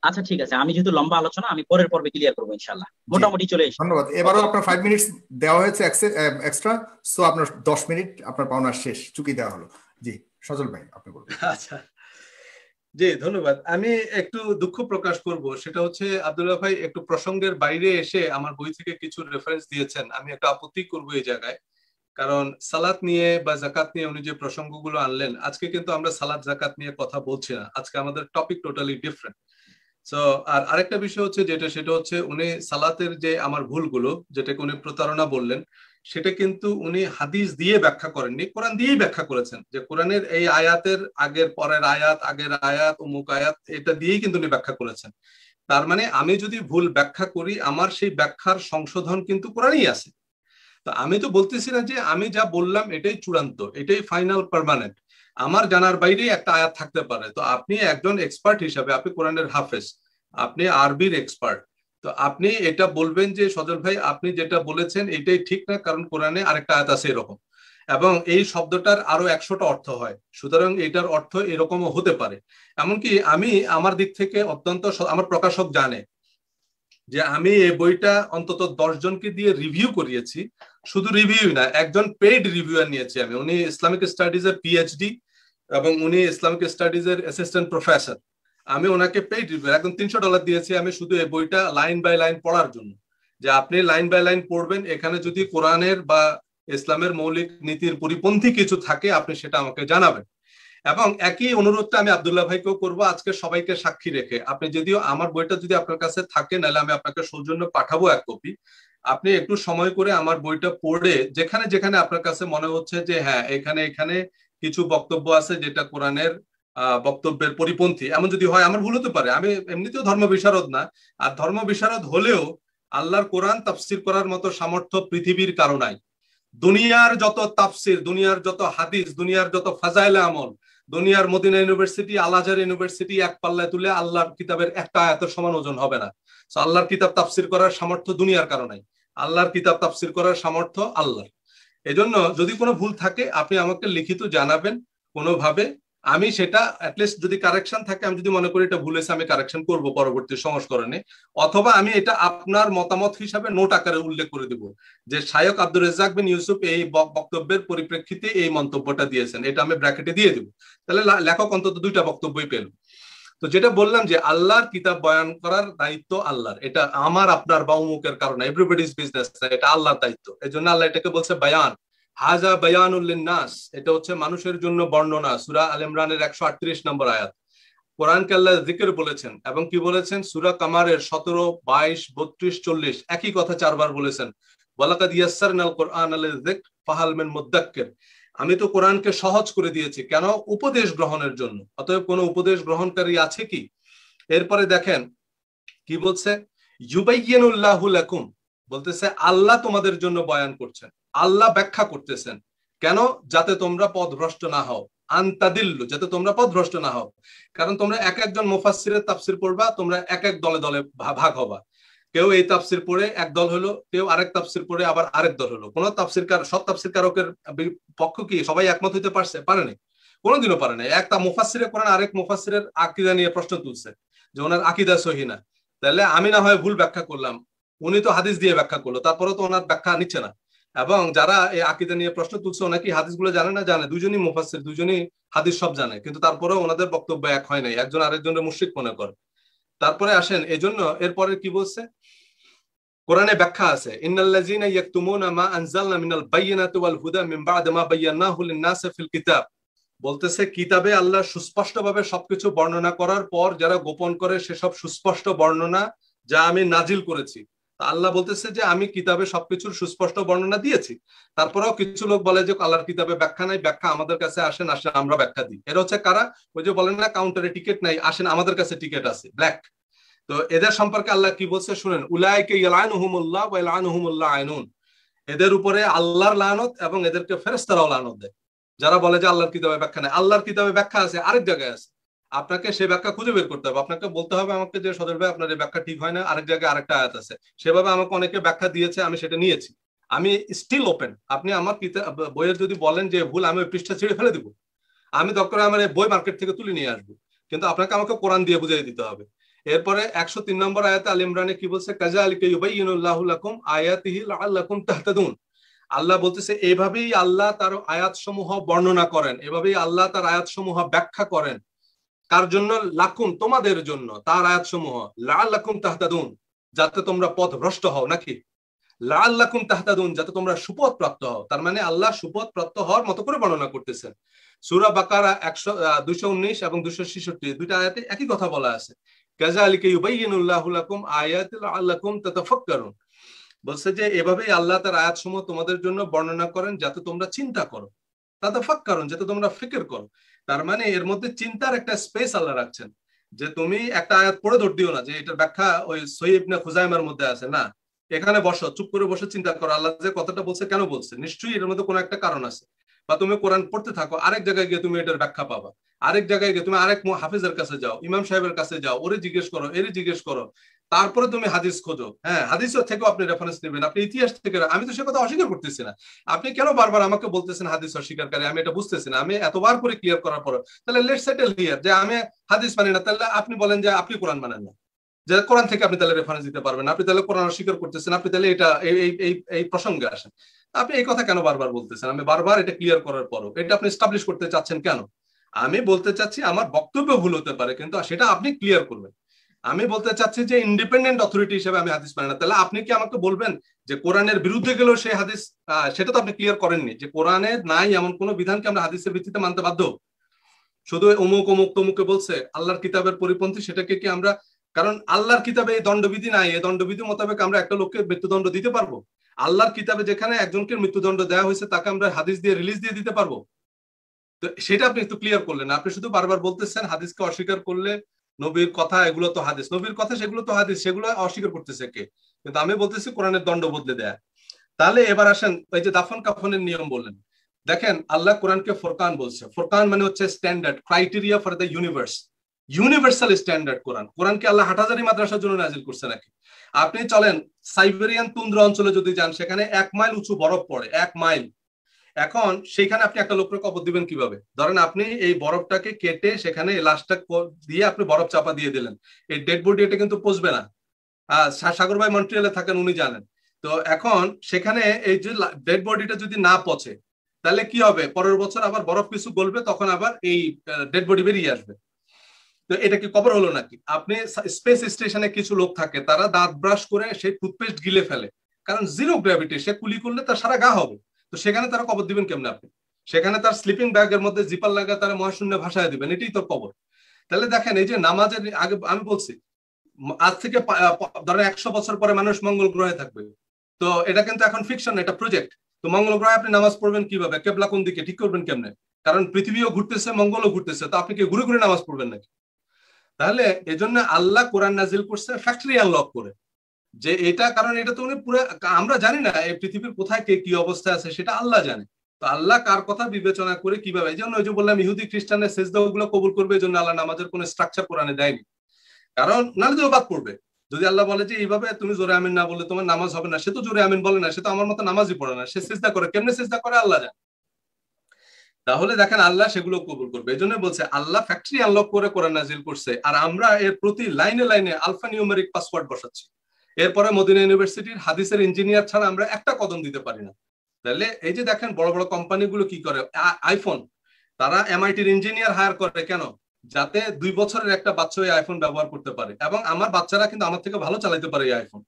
আচ্ছা, ঠিক আছে, আমি যেহেতু লম্বা আলোচনা, আমি পরের পর্বে ক্লিয়ার করবো ইনশাআল্লাহ, মোটামুটি চলে এসেছি। ধন্যবাদ। এবারও আপনার 5 মিনিট দেওয়া হয়েছে এক্সট্রা, সো আপনার 10 মিনিট আপনার পাওনা শেষ, চুকি দেওয়া হলো। জি সজল ভাই, আপনি বলুন। আচ্ছা, জি ধন্যবাদ। আমি একটু দুঃখ প্রকাশ করব, সেটা হচ্ছে আব্দুল্লাহ ভাই একটু প্রসঙ্গের বাইরে এসে আমার বই থেকে কিছু রেফারেন্স দিয়েছেন, আমি একটা আপত্তি করব এই জায়গায়। কারণ সালাত নিয়ে বা জাকাত নিয়ে উনি যে প্রসঙ্গগুলো আনলেন, আজকে কিন্তু আমরা সালাত জাকাত নিয়ে কথা বলছি না, আজকে আমাদের টপিক টোটালি ডিফারেন্ট। সো আর আরেকটা বিষয় হচ্ছে সেটা হচ্ছে উনি সালাতের যে আমার ভুলগুলো, যেটাকে উনি প্রতারণা বললেন, সেটা কিন্তু উনি হাদিস দিয়ে ব্যাখ্যা করেননি, কোরআন দিয়েই ব্যাখ্যা করেছেন। যে কোরআনের এই আয়াতের আগের পরের আয়াত, আগের আয়াত, অমুক আয়াত, এটা দিয়েই কিন্তু উনি ব্যাখ্যা করেছেন। তার মানে আমি যদি ভুল ব্যাখ্যা করি, আমার সেই ব্যাখ্যার সংশোধন কিন্তু কোরআনই আছে। তো আমি তো বলতেছি না যে আমি যা বললাম এটাই চূড়ান্ত, এটাই ফাইনাল পার্মানেন্ট। আমার জানার বাইরেই একটা আয়াত থাকতে পারে। তো আপনি একজন এক্সপার্ট হিসাবে, আপনি কোরআনের হাফেজ, আপনি আরবির এক্সপার্ট, তো আপনি এটা বলবেন যে সজল ভাই আপনি যেটা বলেছেন এটাই ঠিক না, কারণ কোরআনে আরেকটা আয়াত আছে এরকম, এবং এই শব্দটার আরো 100টা অর্থ হয়, সুতরাং এটার অর্থ এরকমও হতে পারে। এমনকি আমি আমার দিক থেকে অত্যন্ত, আমার প্রকাশক জানে যে আমি এই বইটা অন্তত 10 জনকে দিয়ে রিভিউ করিয়েছি। শুধু রিভিউ না, একজন পেইড রিভিউয়ার নিয়েছি আমি, উনি ইসলামিক স্টাডিজ এর পিএইচডি এবং উনি ইসলামিক স্টাডিজ এর অ্যাসিস্ট্যান্ট প্রফেসর। আমি ওনাকে পেইড রিভিউ একদম $300 দিয়েছি আমি শুধু এই বইটা লাইন বাই লাইন পড়ার জন্য, যে আপনি লাইন বাই লাইন পড়বেন, এখানে যদি কোরআনের বা ইসলামের মৌলিক নীতির পরিপন্থী কিছু থাকে আপনি সেটা আমাকে জানাবেন। এবং একই অনুরোধটা আমি আব্দুল্লাহ ভাইকেও করবো আজকে সবাইকে সাক্ষী রেখে। আপনি যদিও আমার বইটা যদি আপনার কাছে থাকে, নাহলে আমি আপনাকে সৌজন্য পাঠাবো এক কপি। আপনি একটু সময় করে আমার বইটা পড়ে যেখানে যেখানে আপনার কাছে মনে হচ্ছে যে হ্যাঁ এখানে এখানে কিছু বক্তব্য আছে যেটা কোরআনের বক্তব্যের পরিপন্থী, এমন যদি হয়, আমার ভুল হতে পারে, আমি এমনিতেও ধর্ম বিশারদ না, আর ধর্ম বিশারদ হলেও আল্লাহর কোরআন তাফসির করার মতো সামর্থ্য পৃথিবীর কারো নাই। দুনিয়ার যত তাফসির, দুনিয়ার যত হাদিস, দুনিয়ার যত ফাজাইলে আমল, দুনিয়ার মদিনা ইউনিভার্সিটি, আল আজহার ইউনিভার্সিটি এক পাল্লায় তুলে আল্লাহর কিতাবের একটা আয়াতের সমান ওজন হবে না। আল্লাহর কিতাব তাফসির করার সামর্থ্য দুনিয়ার কারো নাই, আল্লাহর কিতাব তাফসির করার সামর্থ্য আল্লাহর। এজন্য যদি কোনো ভুল থাকে আপনি আমাকে লিখিত জানাবেন কোনোভাবে, আমি সেটা অ্যাটলিস্ট যদি কারেকশন থাকে, আমি যদি মনে করি এটা ভুল হয়েছে আমি কারেকশন করব পরবর্তী সংস্করণে, অথবা আমি এটা আপনার মতামত হিসাবে নোট আকারে উল্লেখ করে দেব যে শায়খ আব্দুর রাজ্জাক বিন ইউসুফ এই বক্তব্যের পরিপ্রেক্ষিতে এই মন্তব্যটা দিয়েছেন, এটা আমি ব্র্যাকেটে দিয়ে দেব। তাহলে লেখক অন্তত দুইটা বক্তব্যই পেল। তো যেটা বললাম যে আল্লাহর কিতাব বয়ান করার দায়িত্ব আল্লাহর, এটা আমার আপনার বা অমুকের কারণে, এভরিবডিজ বিজনেস, এটা আল্লাহর দায়িত্ব। এই জন্য আল্লাহ এটাকে বলছে বায়ান, হাজা বায়ানুল লিন্নাস, এটা হচ্ছে মানুষের জন্য বর্ণনা। সূরা আল ইমরানের 138 নম্বর আয়াত। কোরআনকে আল্লাহ যিকির বলেছেন, এবং কি বলেছেন সূরা কামারের 17, 22, 32, 40 একই কথা 4 বার বলেছেন, ওয়ালাকাদ ইয়াসসারনাল কুরআনা লিযিকর ফাহাল মিন মুদ্দাক্কির। আমি তো কোরআনকে সহজ করে দিয়েছি, কেন? উপদেশ গ্রহণের জন্য। অতএব কোন উপদেশ গ্রহণকারী আছে কি? এরপরে দেখেন কি বলছে, ইউবাইয়িনুল্লাহু লাকুম, বলতেছে আল্লাহ তোমাদের জন্য বয়ান করছেন, আল্লাহ ব্যাখ্যা করতেছেন। কেন? যাতে তোমরা পথভ্রষ্ট না হও, আনতাদিল্লু, যাতে তোমরা পথভ্রষ্ট না হও। কারণ তোমরা এক একজন মুফাসসিরের তাফসির পড়বা, তোমরা এক এক দলে দলে ভাগ হবা। কেউ এই তাফসির পড়ে এক দল হলো, কেউ আরেক তাফসির পড়ে আবার আরেক দল হলো। কোন তাফসিরকার, সব তাফসিরকারকের পক্ষ কি সবাই একমত হইতে পারেনি? কোনোদিনও পারে নাই। একটা মুফাসসিরে কোরআন আরেক মুফাসসিরের আকীদা নিয়ে প্রশ্ন তুলছে যে ওনার আকীদা সহিহ না, তাহলে আমি না হয় ভুল ব্যাখ্যা করলাম, উনি তো হাদিস দিয়ে ব্যাখ্যা করলো, তারপরেও তো ওনার ব্যাখ্যা নিচ্ছে না। এবং যারা এই আকীদা নিয়ে প্রশ্ন তুলছে ওনাকে হাদিসগুলো জানে না, জানে, দুজনই মুফাসসির, দুজনই হাদিস সব জানে, কিন্তু তারপরেও ওনাদের বক্তব্য এক হয় নাই, একজন আরেকজনের মুশরিক মনে করে। তারপরে আসেন, এজন্য এরপরে কি বলছে, কোরআনে ব্যাখ্যা আছে, ইন্নাল্লাযীনা ইয়াকতুমুনা মা আনজালনা মিনাল বায়্যিনাতি ওয়াল হুদা মিন বা'দি মা বায়্যানাহু লিন-নাসি ফিল কিতাব। বলতেছে কিতাবে আল্লাহ সুস্পষ্টভাবে সবকিছু বর্ণনা করার পর যারা গোপন করে সেসব সুস্পষ্ট বর্ণনা যা আমি নাজিল করেছি। আল্লাহ বলতেছে যে আমি কিতাবে সবকিছুর সুস্পষ্ট বর্ণনা দিয়েছি। তারপরেও কিছু লোক বলে যে আল্লাহর কিতাবে ব্যাখ্যা নাই, ব্যাখ্যা আমাদের কাছে আসেন, আসেন আমরা ব্যাখ্যা দিই। এরা হচ্ছে কারা? ওই যে বলেন না কাউন্টারে টিকিট নাই, আসেন আমাদের কাছে টিকিট আছে, ব্ল্যাক। তো এদের সম্পর্কে আল্লাহ কি বলছে শুনেন, উলাইকা ইয়ালানুহুমুল্লাহ ওয়া ইয়ালানুহুমুল লাঈনুন, এদের উপরে আল্লাহর লানত এবং এদেরকে ফেরেশতারাও লানত দেয়। যারা বলে যে আল্লাহর কিতাবে ব্যাখ্যা নেই, আল্লাহর কিতাবে ব্যাখ্যা আছে, আরেক জায়গায় আছে, আপনাকে সেই ব্যাখ্যা খুঁজে বের করতে হবে। আপনাকে বলতে হবে আমাকে যে সদর ভাই আপনার এই ব্যাখ্যা ঠিক হয় না, আরেক জায়গায় আরেকটা আয়াত আছে। সেভাবে আমাকে অনেকে ব্যাখ্যা দিয়েছে, আমি সেটা নিয়েছি, আমি স্টিল ওপেন। আপনি আমার কিতাব বইয়ের যদি বলেন যে ভুল, আমি ওই পৃষ্ঠা ছিঁড়ে ফেলে দিব, আমি দরকার আমার বই মার্কেট থেকে তুলে নিয়ে আসবো, কিন্তু আপনাকে আমাকে কোরআন দিয়ে বুঝিয়ে দিতে হবে। এরপরে 103 নম্বর আয়াতে আল ইমরানে কি বলছে, কাযালিকা ইউবাইয়িনুল্লাহু লাকুম আয়াতিহি লাআল্লাকুম তাহতাদুন। আল্লাহ বলতেছে এইভাবেই আল্লাহ তার আয়াত সমূহ বর্ণনা করেন, এভাবেই আল্লাহ তার আয়াত সমূহ ব্যাখ্যা করেন। কার জন্য? লাকুম, তোমাদের জন্য, তার আয়াত সমূহ, লাআল্লাকুম তাহতাদুন, যাতে তোমরা পথভ্রষ্ট হও, নাকি লাআল্লাকুম তাহতাদুন, যাতে তোমরা সুপথ প্রাপ্ত হও। তার মানে আল্লাহ সুপথ প্রাপ্ত হওয়ার মতো করে বর্ণনা করতেছেন। সূরা বাকারা 219 এবং 266 দুইটা আয়াতে একই কথা বলা আছে, কাযালিকা ইউবাইয়িনুল্লাহু লাকুম আয়াতি লাআল্লাকুম তাতাফাক্কারুন। বলছে যে এভাবেই আল্লাহ তার আয়াতসমূহ তোমাদের জন্য বর্ণনা করেন যাতে তোমরা চিন্তা করো, তাতাফাক্কারুন, যাতে তোমরা ফিকির করো। তার মানে এর মধ্যে চিন্তার একটা স্পেস আল্লাহ রাখছেন, যে তুমি একটা আয়াত পড়ে ধর দিও না যে এটার ব্যাখ্যা ওই সহিহ ইবনে খুজাইমার মধ্যে আছে, না, এখানে বসো, চুপ করে বসে চিন্তা করো আল্লাহ যে কথাটা বলছে কেন বলছে, নিশ্চয়ই এর মধ্যে কোনো একটা কারণ আছে। বা তুমি কোরআন পড়তে থাকো, আরেক জায়গায় গিয়ে তুমি এটার ব্যাখ্যা পাবা, আরেক জায়গায় গিয়ে তুমি আরেক হাফিজের কাছে যাও, ইমাম সাহেবের কাছে যাও, ওরে জিজ্ঞেস করো, এরে জিজ্ঞেস করো, তারপরে তুমি হাদিস খোঁজো। হ্যাঁ, হাদিস থেকেও আপনি রেফারেন্স নেবেন, আপনি ইতিহাস থেকে। আমি তো সে কথা অস্বীকার করতেছি না, আপনি কেন বারবার আমাকে বলতেছেন হাদিস অস্বীকারী? আমি এটা বুঝতেছি না। আমি এতবার করে ক্লিয়ার করার পর তাহলে লেটস সেটেল হিয়ার যে আমি হাদিস মানি না, তাহলে আপনি বলেন যে আপনি কোরআন মানেন না, যে কোরআন থেকে আপনি তাহলে রেফারেন্স দিতে পারবেন, আপনি তাহলে কোরআন অস্বীকার করতেছেন, আপনি তাহলে এটা এই প্রসঙ্গে আসেন। আপনি এই কথা কেন বারবার বলতেছেন? আমি বারবার এটা ক্লিয়ার করার পরও এটা আপনি এস্টাবলিশ করতে চাচ্ছেন কেন? আমি বলতে চাচ্ছি আমার বক্তব্য ভুল হতে পারে, কিন্তু সেটা আপনি ক্লিয়ার করবেন। আমি বলতে চাচ্ছি যে ইন্ডিপেন্ডেন্ট অথরিটি হিসেবে আমি হাদিস মানি না, তাহলে আপনি কি আমাকে বলবেন যে কোরআনের বিরুদ্ধে গেলেও সেই হাদিস, সেটা তো আপনি ক্লিয়ার করেননি, যে কোরআনে নাই এমন কোন বিধানকে আমরা হাদিসের ভিত্তিতে মানতে বাধ্য? শুধু অমুক অমুক তমুকে বলছে আল্লাহর কিতাবের পরিপন্থী, সেটাকে কি আমরা, কারণ আল্লাহর কিতাবে এই দণ্ডবিধি নাই, এই দণ্ডবিধি মোতাবেক আমরা একটা লোককে মৃত্যুদণ্ড দিতে পারবো? আল্লাহর কিতাবে যেখানে একজনকে মৃত্যুদণ্ড দেওয়া হয়েছে তাকে আমরা হাদিস দিয়ে রিলিজ দিয়ে দিতে পারবো? তো সেটা আপনি একটু ক্লিয়ার করলেন। আপনি শুধু বারবার বলতেছেন হাদিসকে অস্বীকার করলে নবীর কথা এগুলো তো হাদিস, নবীর কথা সেগুলো তো হাদিস, সেগুলো অস্বীকার করতেছে কে? কিন্তু আমি বলতেছি কোরআনের দণ্ড বদলে দেয়া। তাহলে এবার আসেন ওই যে দাফন কাফনের নিয়ম বললেন, দেখেন আল্লাহ কোরআনকে ফোরকান বলছে। ফোরকান মানে হচ্ছে standard, criteria for the universe, universal standard Quran. কোরআনকে আল্লাহ হাটহাজারী মাদ্রাসার জন্য নাজিল করছে নাকি? আপনি চলেন সাইবেরিয়ান তুন্দ্রা অঞ্চলে যদি যান, সেখানে 1 মাইল উঁচু বরফ পড়ে, 1 মাইল। এখন সেখানে আপনি একটা লোককে কবর দিবেন কিভাবে? ধরেন আপনি এই বরফটাকে কেটে সেখানে লাশটা দিয়ে আপনি বরফ চাপা দিয়ে দিলেন, এই ডেড বডি এটা কিন্তু পচবে না। সাগর ভাই মন্ট্রিয়ালে থাকেন, উনি জানেন। তো এখন সেখানে এই যে ডেড বডিটা যদি না পচে, তাহলে কি হবে? পরের বছর আবার বরফ কিছু গলবে, তখন আবার এই ডেড বডি বেরিয়ে আসবে। তো এটা কি কবর হলো নাকি? আপনি স্পেস স্টেশনে কিছু লোক থাকে, তারা দাঁত ব্রাশ করে সেই টুথপেস্ট গিলে ফেলে, কারণ জিরো গ্র্যাভিটি, সে কুলি করলে তার সারা গা হবে। তো সেখানে তারা কবর দিবেন কেমনে আপনি? সেখানে তার স্লিপিং ব্যাগের মধ্যে জিপার লাগা তারা মহাশূন্যে ভাসায় দিবেন, এটাই তোর কবর। তাহলে দেখেন এই যে নামাজের আগে আমি বলছি আজ থেকে ধরেন 100 বছর পরে মানুষ মঙ্গল গ্রহে থাকবে, তো এটা কিন্তু এখন ফিকশন, এটা প্রজেক্ট। তো মঙ্গল গ্রহে আপনি নামাজ পড়বেন কিভাবে? কেবলা কোন দিকে ঠিক করবেন কেমনে? কারণ পৃথিবীও ঘুরতেছে, মঙ্গলও ঘুরতেছে, তো আপনি কি ঘুরে ঘুরে নামাজ পড়বেন নাকি? তাহলে এজন্য আল্লাহ কোরআন নাজিল করছে ফ্যাক্টরি আনলক করে, যে এটা, কারণ এটা তো উনি পুরো, আমরা জানি না এই পৃথিবীর কোথায় কে কি অবস্থায় আছে, সেটা আল্লাহ জানে। তো আল্লাহ কার কথা বিবেচনা করে কিভাবে, এই জন্য ওই যে বললাম ইহুদি খ্রিস্টানের সেজদাগুলো কবুল করবে, এই জন্য আল্লাহ নামাজের কোনো স্ট্রাকচার কোরআনে দেয়নি, কারণ নাহলে তো বাদ পড়বে। যদি আল্লাহ বলে যে এইভাবে তুমি জোরে আমিন না বললে তোমার নামাজ হবে না, সে তো জোরে আমিন বলে না, সে তো আমার মতো নামাজই পড়ে না, সে সেজদা করে, কেমনে সেজদা করে আল্লাহ জানে। তাহলে দেখেন আল্লাহ সেগুলো কবুল করবে। এই জন্য বলছে আল্লাহ ফ্যাক্টরি আনলক করে কোরআন নাজিল করছে, আর আমরা এর প্রতি লাইনে লাইনে আলফা নিউমেরিক পাসওয়ার্ড বসাচ্ছি। এরপরে মদিনা ইউনিভার্সিটির হাদিসের ইঞ্জিনিয়ার ছাড়া আমরা একটা কদম দিতে পারি না। তাহলে এই যে দেখেন বড় বড় কোম্পানিগুলো কি করে, আইফোন, তারা এমআইটির ইঞ্জিনিয়ার হায়ার করে কেন? যাতে 2 বছরের একটা বাচ্চা ওই আইফোন ব্যবহার করতে পারে, এবং আমার বাচ্চারা কিন্তু আমার থেকে ভালো চালাতে পারে এই আইফোন।